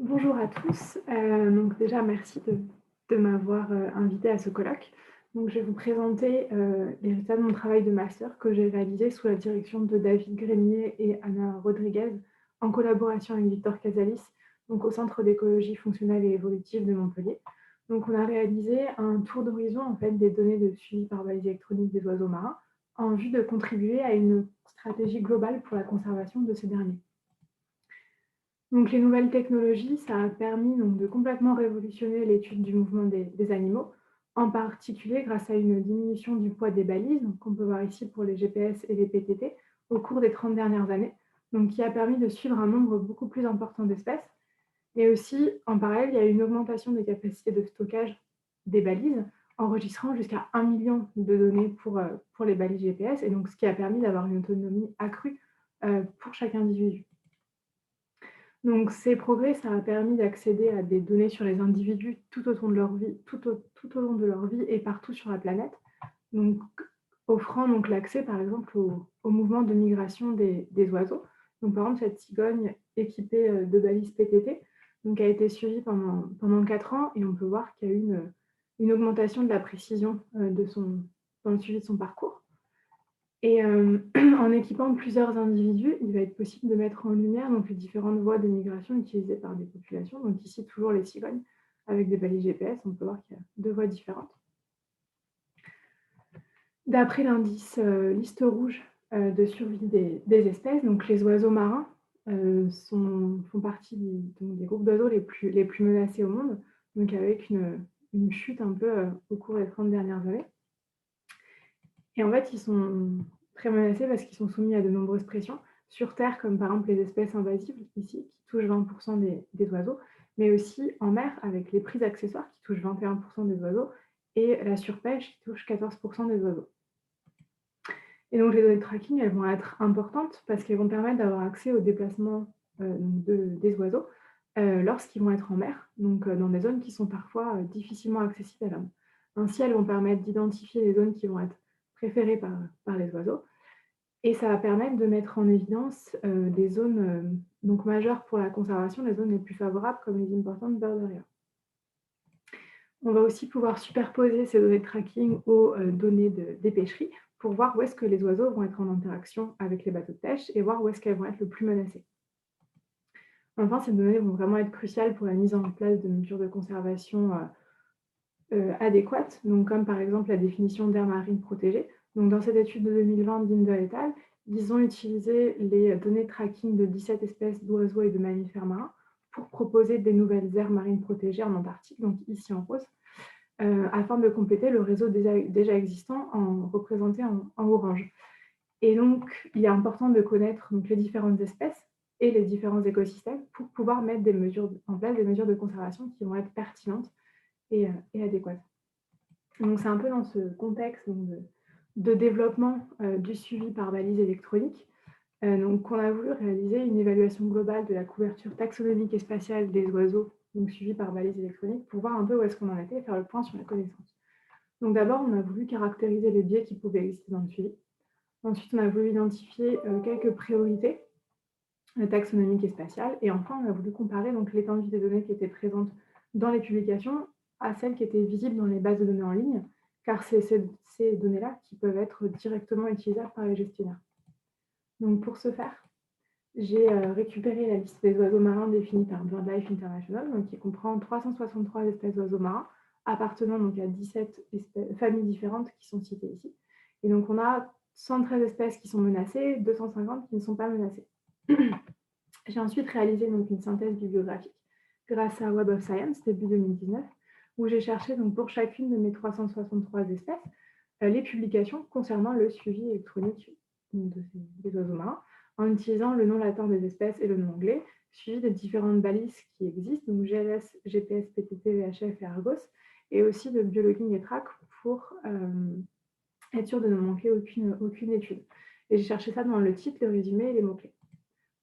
Bonjour à tous. Donc déjà merci de m'avoir, invitée à ce colloque. Donc je vais vous présenter, les résultats de mon travail de master que j'ai réalisé sous la direction de David Grémier et Anna Rodriguez, en collaboration avec Victor Casalis, donc au Centre d'écologie fonctionnelle et évolutive de Montpellier. Donc on a réalisé un tour d'horizon en fait des données de suivi par balise électronique des oiseaux marins, en vue de contribuer à une stratégie globale pour la conservation de ces derniers. Donc les nouvelles technologies, ça a permis donc de complètement révolutionner l'étude du mouvement des animaux, en particulier grâce à une diminution du poids des balises, donc qu'on peut voir ici pour les GPS et les PTT, au cours des 30 dernières années, donc qui a permis de suivre un nombre beaucoup plus important d'espèces. Et aussi, en parallèle, il y a eu une augmentation des capacités de stockage des balises, enregistrant jusqu'à 1 million de données pour les balises GPS, et donc ce qui a permis d'avoir une autonomie accrue pour chaque individu. Donc ces progrès, ça a permis d'accéder à des données sur les individus tout au long de leur vie, tout au long de leur vie et partout sur la planète, donc offrant donc l'accès par exemple au mouvement de migration des oiseaux. Donc par exemple cette cigogne équipée de balises PTT donc, a été suivie pendant 4 ans et on peut voir qu'il y a eu une augmentation de la précision dans le suivi de son parcours. Et en équipant plusieurs individus, il va être possible de mettre en lumière donc, les différentes voies de migration utilisées par des populations. Donc ici, toujours les cigognes avec des balises GPS. On peut voir qu'il y a 2 voies différentes. D'après l'indice liste rouge de survie des espèces, donc les oiseaux marins font partie des groupes d'oiseaux les plus menacés au monde, donc avec une chute un peu au cours des 30 dernières années. Et en fait, ils sont très menacés parce qu'ils sont soumis à de nombreuses pressions sur Terre, comme par exemple les espèces invasives ici, qui touchent 20% des oiseaux, mais aussi en mer avec les prises accessoires qui touchent 21% des oiseaux et la surpêche qui touche 14% des oiseaux. Et donc les données de tracking, elles vont être importantes parce qu'elles vont permettre d'avoir accès aux déplacements des oiseaux lorsqu'ils vont être en mer, donc dans des zones qui sont parfois difficilement accessibles à l'homme. Ainsi, elles vont permettre d'identifier les zones qui vont être préférées par les oiseaux. Et ça va permettre de mettre en évidence des zones donc majeures pour la conservation, les zones les plus favorables comme les important bird areas. On va aussi pouvoir superposer ces données de tracking aux données des pêcheries pour voir où est-ce que les oiseaux vont être en interaction avec les bateaux de pêche et voir où est-ce qu'elles vont être le plus menacées. Enfin, ces données vont vraiment être cruciales pour la mise en place de mesures de conservation adéquates, donc comme par exemple la définition d'aires marines protégées. Donc dans cette étude de 2020 d'Inder et al., ils ont utilisé les données de tracking de 17 espèces d'oiseaux et de mammifères marins pour proposer des nouvelles aires marines protégées en Antarctique, donc ici en rose, afin de compléter le réseau déjà existant représenté en orange. Et donc, il est important de connaître donc, les différentes espèces et les différents écosystèmes pour pouvoir mettre en place des mesures de conservation qui vont être pertinentes et adéquates. Donc, c'est un peu dans ce contexte donc, de développement du suivi par balise électronique donc, qu'on a voulu réaliser une évaluation globale de la couverture taxonomique et spatiale des oiseaux, donc suivie par balise électronique, pour voir un peu où est-ce qu'on en était et faire le point sur la connaissance. Donc d'abord, on a voulu caractériser les biais qui pouvaient exister dans le suivi. Ensuite, on a voulu identifier quelques priorités taxonomiques et spatiales. Et enfin, on a voulu comparer donc, l'étendue des données qui étaient présentes dans les publications à celles qui étaient visibles dans les bases de données en ligne, car c'est ces données-là qui peuvent être directement utilisables par les gestionnaires. Donc pour ce faire, j'ai récupéré la liste des oiseaux marins définie par BirdLife International, donc qui comprend 363 espèces d'oiseaux marins appartenant donc à 17 familles différentes qui sont citées ici. Et donc on a 113 espèces qui sont menacées, 250 qui ne sont pas menacées. J'ai ensuite réalisé donc une synthèse bibliographique grâce à Web of Science début 2019, où j'ai cherché donc pour chacune de mes 363 espèces les publications concernant le suivi électronique des oiseaux marins, en utilisant le nom latin des espèces et le nom anglais, suivi des différentes balises qui existent, donc GLS, GPS, PTT, VHF et Argos, et aussi de biologuing et track pour être sûr de ne manquer aucune étude. Et j'ai cherché ça dans le titre, le résumé et les mots-clés.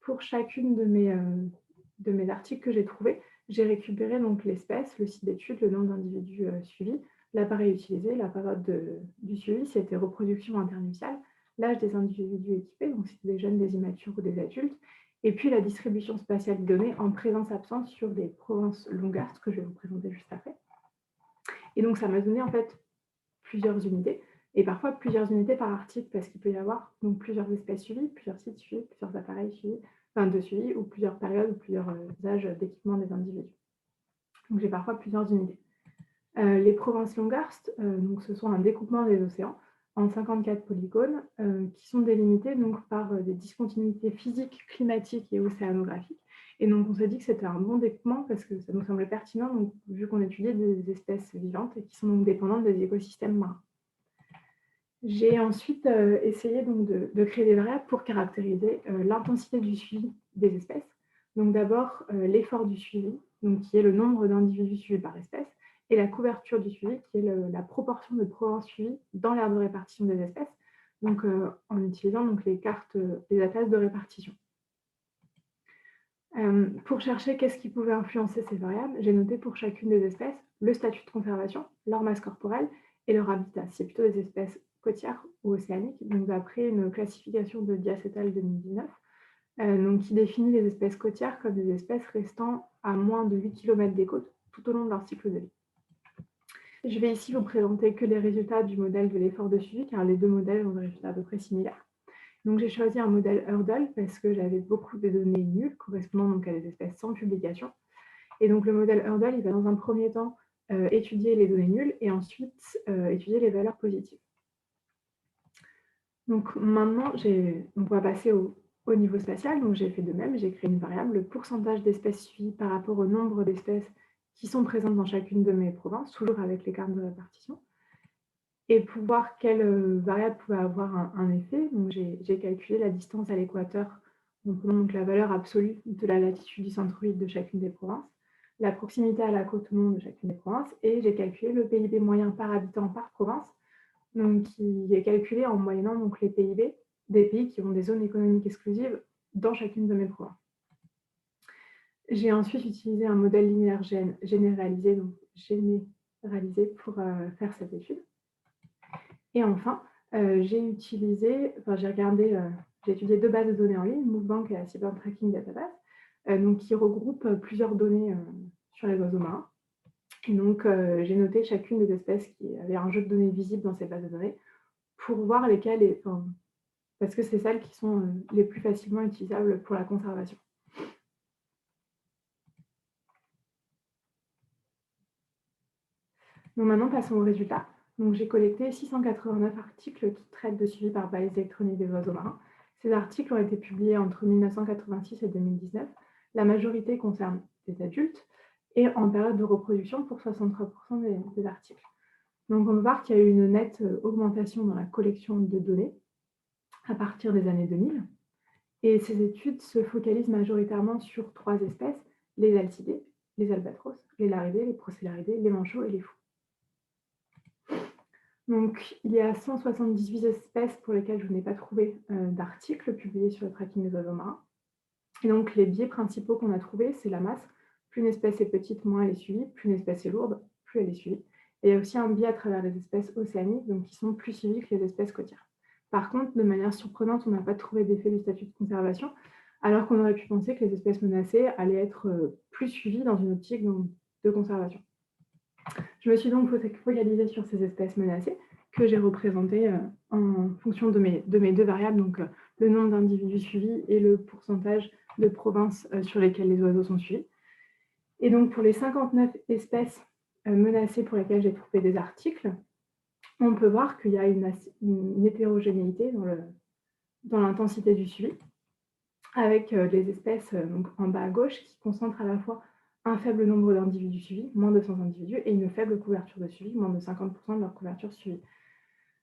Pour chacune de mes articles que j'ai trouvés, j'ai récupéré donc l'espèce, le site d'étude, le nombre d'individus suivis, l'appareil utilisé, la période du suivi, si c'était reproduction internuptiale, l'âge des individus équipés, donc si c'était des jeunes, des immatures ou des adultes, Et puis la distribution spatiale des données en présence-absence sur des provinces longueurs, ce que je vais vous présenter juste après. Et donc ça m'a donné en fait plusieurs unités, et parfois plusieurs unités par article, parce qu'il peut y avoir donc plusieurs espèces suivies, plusieurs sites suivis, plusieurs appareils suivis, enfin de suivi, ou plusieurs périodes, ou plusieurs âges d'équipement des individus. Donc j'ai parfois plusieurs unités. Les provinces Longhurst, donc ce sont un découpement des océans en 54 polygones qui sont délimités donc, par des discontinuités physiques, climatiques et océanographiques. Et donc on s'est dit que c'était un bon découpement parce que ça nous semblait pertinent, donc, vu qu'on étudiait des espèces vivantes et qui sont donc dépendantes des écosystèmes marins. J'ai ensuite essayé donc, de créer des variables pour caractériser l'intensité du suivi des espèces. Donc d'abord l'effort du suivi, donc, qui est le nombre d'individus suivis par espèce, et la couverture du suivi, qui est la proportion de provinces suivies dans l'aire de répartition des espèces, donc en utilisant donc, les cartes, les atlas de répartition. Pour chercher qu'est-ce qui pouvait influencer ces variables, j'ai noté pour chacune des espèces le statut de conservation, leur masse corporelle et leur habitat. C'est plutôt des espèces côtières ou océaniques, donc d'après une classification de Diacetal 2019, donc qui définit les espèces côtières comme des espèces restant à moins de 8 km des côtes tout au long de leur cycle de vie. Je vais ici vous présenter que les résultats du modèle de l'effort de suivi, car les deux modèles ont des résultats à peu près similaires. Donc j'ai choisi un modèle Hurdle parce que j'avais beaucoup de données nulles, correspondant donc à des espèces sans publication. Et donc le modèle Hurdle, il va dans un premier temps étudier les données nulles et ensuite étudier les valeurs positives. Donc maintenant, on va passer au niveau spatial. Donc j'ai fait de même, j'ai créé une variable, le pourcentage d'espèces suivies par rapport au nombre d'espèces qui sont présentes dans chacune de mes provinces, toujours avec les cartes de répartition. Et pour voir quelle variable pouvait avoir un effet, j'ai calculé la distance à l'équateur en prenant donc la valeur absolue de la latitude du centroïde de chacune des provinces, la proximité à la côte ou non de chacune des provinces, et j'ai calculé le PIB moyen par habitant par province, donc qui est calculé en moyennant donc les PIB des pays qui ont des zones économiques exclusives dans chacune de mes provinces. J'ai ensuite utilisé un modèle linéaire généralisé pour faire cette étude. Et enfin, j'ai étudié deux bases de données en ligne, MoveBank et la Seabird Tracking Database, donc qui regroupent plusieurs données sur les oiseaux marins. Et donc, j'ai noté chacune des espèces qui avaient un jeu de données visible dans ces bases de données pour voir lesquelles, parce que c'est celles qui sont les plus facilement utilisables pour la conservation. Donc maintenant, passons aux résultats. Donc, j'ai collecté 689 articles qui traitent de suivi par balise électronique des oiseaux marins. Ces articles ont été publiés entre 1986 et 2019. La majorité concerne des adultes et en période de reproduction pour 63% des articles. Donc, on peut voir qu'il y a eu une nette augmentation dans la collection de données à partir des années 2000. Et ces études se focalisent majoritairement sur 3 espèces, les altidés, les albatros, les laridés, les procélaridés, les manchots et les fous. Donc, il y a 178 espèces pour lesquelles je n'ai pas trouvé d'articles publiés sur le tracking des oiseaux marins. Et donc, les biais principaux qu'on a trouvés, c'est la masse. Plus une espèce est petite, moins elle est suivie. Plus une espèce est lourde, plus elle est suivie. Et il y a aussi un biais à travers les espèces océaniques, donc qui sont plus suivies que les espèces côtières. Par contre, de manière surprenante, on n'a pas trouvé d'effet du statut de conservation, alors qu'on aurait pu penser que les espèces menacées allaient être plus suivies dans une optique de conservation. Je me suis donc focalisée sur ces espèces menacées que j'ai représentées en fonction de mes deux variables, donc le nombre d'individus suivis et le pourcentage de provinces sur lesquelles les oiseaux sont suivis. Et donc pour les 59 espèces menacées pour lesquelles j'ai trouvé des articles, on peut voir qu'il y a une hétérogénéité dans l'intensité du suivi, avec les espèces donc en bas à gauche qui concentrent à la fois un faible nombre d'individus suivis, moins de 100 individus, et une faible couverture de suivi, moins de 50% de leur couverture suivie.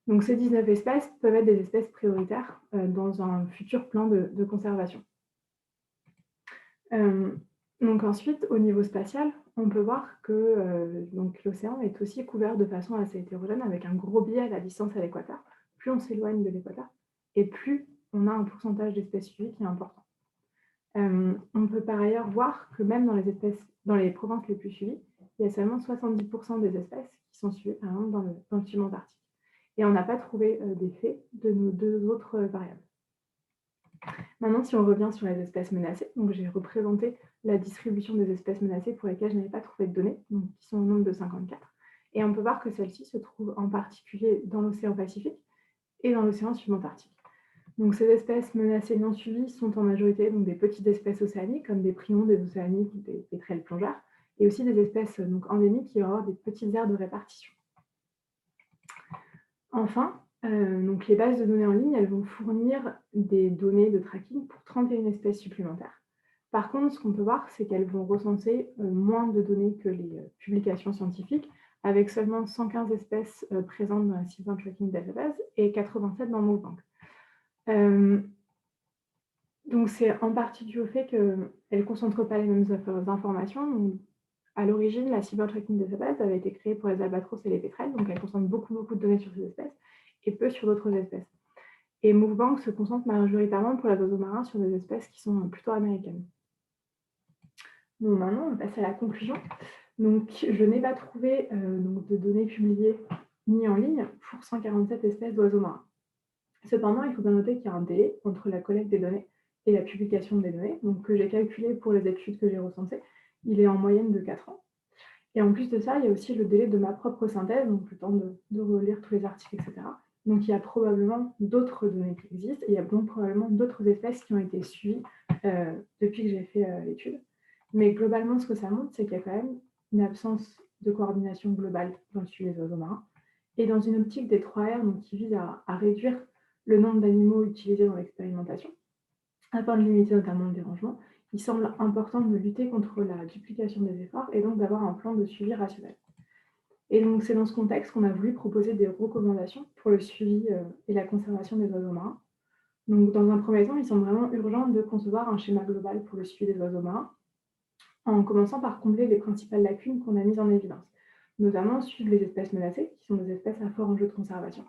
Donc ces 19 espèces peuvent être des espèces prioritaires dans un futur plan de conservation. Donc ensuite, au niveau spatial, on peut voir que l'océan est aussi couvert de façon assez hétérogène, avec un gros biais à la distance à l'équateur. Plus on s'éloigne de l'équateur, et plus on a un pourcentage d'espèces suivies qui est important. On peut par ailleurs voir que même dans les provinces les plus suivies, il y a seulement 70% des espèces qui sont suivies, par exemple, dans le suivant article. Et on n'a pas trouvé d'effet de nos deux autres variables. Maintenant, si on revient sur les espèces menacées, donc j'ai représenté la distribution des espèces menacées pour lesquelles je n'avais pas trouvé de données, donc qui sont au nombre de 54. Et on peut voir que celles-ci se trouvent en particulier dans l'océan Pacifique et dans l'océan subantarctique. Donc ces espèces menacées non suivies sont en majorité donc, des petites espèces océaniques, comme des prions, des océaniques ou des pétrels plongeurs, et aussi des espèces donc, endémiques qui vont avoir des petites aires de répartition. Enfin, donc les bases de données en ligne, elles vont fournir des données de tracking pour 31 espèces supplémentaires. Par contre, ce qu'on peut voir, c'est qu'elles vont recenser moins de données que les publications scientifiques, avec seulement 115 espèces présentes dans la Seabird Tracking Database et 87 dans MoveBank. Donc c'est en partie dû au fait qu'elles ne concentrent pas les mêmes informations. Donc, à l'origine, la Seabird Tracking Database avait été créée pour les albatros et les pétrels, donc elle concentre beaucoup de données sur ces espèces et peu sur d'autres espèces. Et MoveBank se concentre majoritairement pour les oiseaux marins sur des espèces qui sont plutôt américaines. Donc maintenant, on passe à la conclusion. Donc, je n'ai pas trouvé donc, de données publiées ni en ligne pour 147 espèces d'oiseaux marins. Cependant, il faut bien noter qu'il y a un délai entre la collecte des données et la publication des données, donc que j'ai calculé pour les études que j'ai recensées. Il est en moyenne de 4 ans. Et en plus de ça, il y a aussi le délai de ma propre synthèse, donc le temps de relire tous les articles, etc. Donc il y a probablement d'autres données qui existent, et il y a donc probablement d'autres espèces qui ont été suivies depuis que j'ai fait l'étude. Mais globalement, ce que ça montre, c'est qu'il y a quand même une absence de coordination globale dans le suivi des oiseaux marins. Et dans une optique des 3R, donc, qui vise à réduire le nombre d'animaux utilisés dans l'expérimentation, afin de limiter notamment le dérangement, il semble important de lutter contre la duplication des efforts et donc d'avoir un plan de suivi rationnel. Et donc c'est dans ce contexte qu'on a voulu proposer des recommandations pour le suivi et la conservation des oiseaux marins. Donc dans un premier temps, il semble vraiment urgent de concevoir un schéma global pour le suivi des oiseaux marins, en commençant par combler les principales lacunes qu'on a mises en évidence, notamment suivre les espèces menacées, qui sont des espèces à fort enjeu de conservation,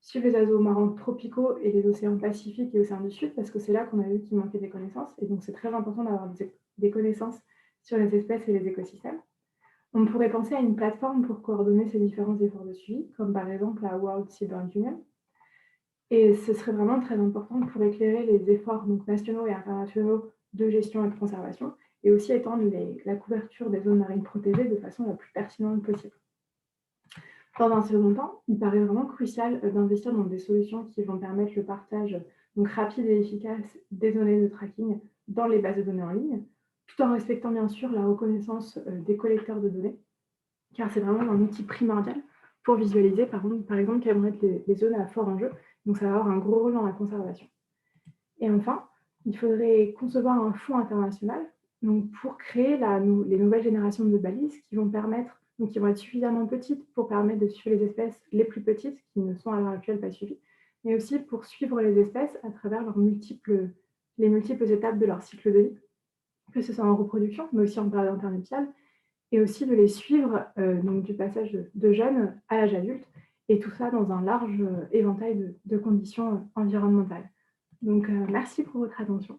suivre les oiseaux marins tropicaux et les océans Pacifique et océans du Sud, parce que c'est là qu'on a vu qu'il manquait des connaissances, et donc c'est très important d'avoir des connaissances sur les espèces et les écosystèmes. On pourrait penser à une plateforme pour coordonner ces différents efforts de suivi, comme par exemple la World Seabird Union, et ce serait vraiment très important pour éclairer les efforts donc, nationaux et internationaux de gestion et de conservation, et aussi étendre la couverture des zones marines protégées de façon la plus pertinente possible. Dans un second temps, il paraît vraiment crucial d'investir dans des solutions qui vont permettre le partage donc, rapide et efficace des données de tracking dans les bases de données en ligne, tout en respectant bien sûr la reconnaissance des collecteurs de données, car c'est vraiment un outil primordial pour visualiser par exemple quelles vont être les zones à fort enjeu. Donc ça va avoir un gros rôle dans la conservation. Et enfin, il faudrait concevoir un fonds international donc pour créer les nouvelles générations de balises qui vont permettre, donc qui vont être suffisamment petites pour permettre de suivre les espèces les plus petites qui ne sont à l'heure actuelle pas suivies, mais aussi pour suivre les espèces à travers les multiples étapes de leur cycle de vie, que ce soit en reproduction, mais aussi en période internuptiale, et aussi de les suivre donc du passage de jeunes à l'âge adulte, et tout ça dans un large éventail de conditions environnementales. Donc, merci pour votre attention.